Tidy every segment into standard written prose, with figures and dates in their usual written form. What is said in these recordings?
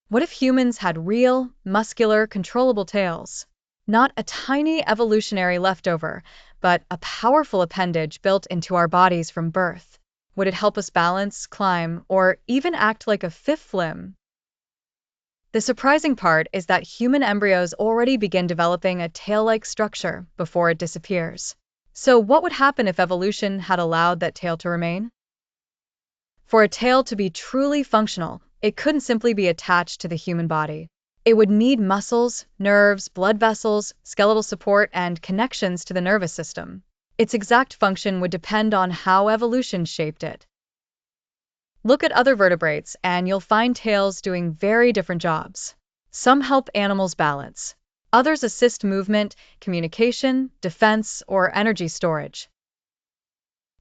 What if humans had real, muscular, controllable tails? Not a tiny evolutionary leftover, but a powerful appendage built into our bodies from birth. Would it help us balance, climb, or even act like a fifth limb? The surprising part is that human embryos already begin developing a tail-like structure before it disappears. So what would happen if evolution had allowed that tail to remain? For a tail to be truly functional, it couldn't simply be attached to the human body. It would need muscles, nerves, blood vessels, skeletal support, and connections to the nervous system. Its exact function would depend on how evolution shaped it. Look at other vertebrates, and you'll find tails doing very different jobs. Some help animals balance. Others assist movement, communication, defense, or energy storage.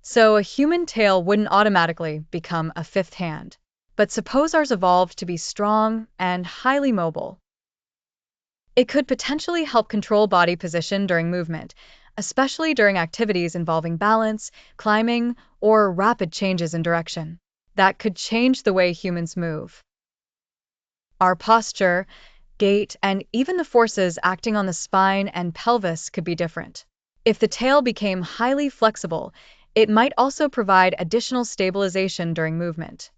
So a human tail wouldn't automatically become a fifth hand. But suppose ours evolved to be strong and highly mobile. It could potentially help control body position during movement, especially during activities involving balance, climbing, or rapid changes in direction. That could change the way humans move. Our posture, gait, and even the forces acting on the spine and pelvis could be different. If the tail became highly flexible, it might also provide additional stabilization during movement.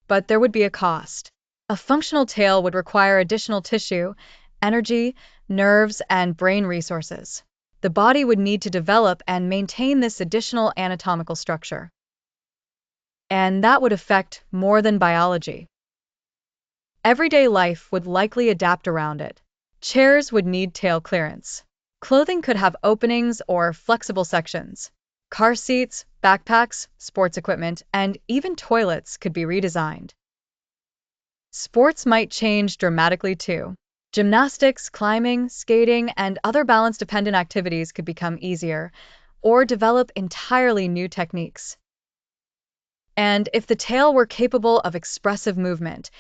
But there would be a cost. A functional tail would require additional tissue, energy, nerves, and brain resources. The body would need to develop and maintain this additional anatomical structure. And that would affect more than biology. Everyday life would likely adapt around it. Chairs would need tail clearance. Clothing could have openings or flexible sections. Car seats, backpacks, sports equipment, and even toilets could be redesigned. Sports might change dramatically too. Gymnastics, climbing, skating, and other balance-dependent activities could become easier or develop entirely new techniques. And if the tail were capable of expressive movement,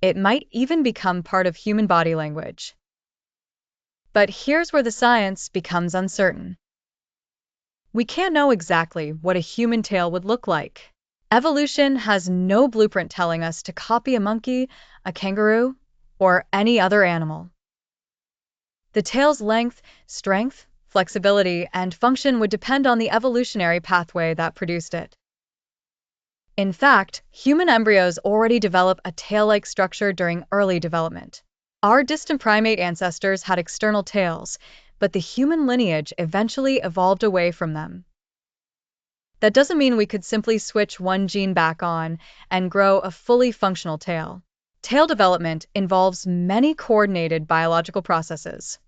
it might even become part of human body language. But here's where the science becomes uncertain. We can't know exactly what a human tail would look like. Evolution has no blueprint telling us to copy a monkey, a kangaroo, or any other animal. The tail's length, strength, flexibility, and function would depend on the evolutionary pathway that produced it. In fact, human embryos already develop a tail-like structure during early development. Our distant primate ancestors had external tails, but the human lineage eventually evolved away from them. That doesn't mean we could simply switch one gene back on and grow a fully functional tail. Tail development involves many coordinated biological processes.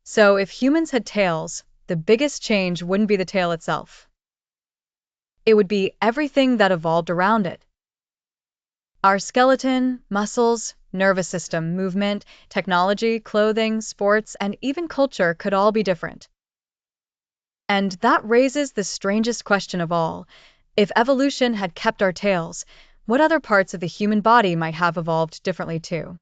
So if humans had tails, the biggest change wouldn't be the tail itself. It would be everything that evolved around it. Our skeleton, muscles, nervous system, movement, technology, clothing, sports, and even culture could all be different. And that raises the strangest question of all. If evolution had kept our tails, what other parts of the human body might have evolved differently too?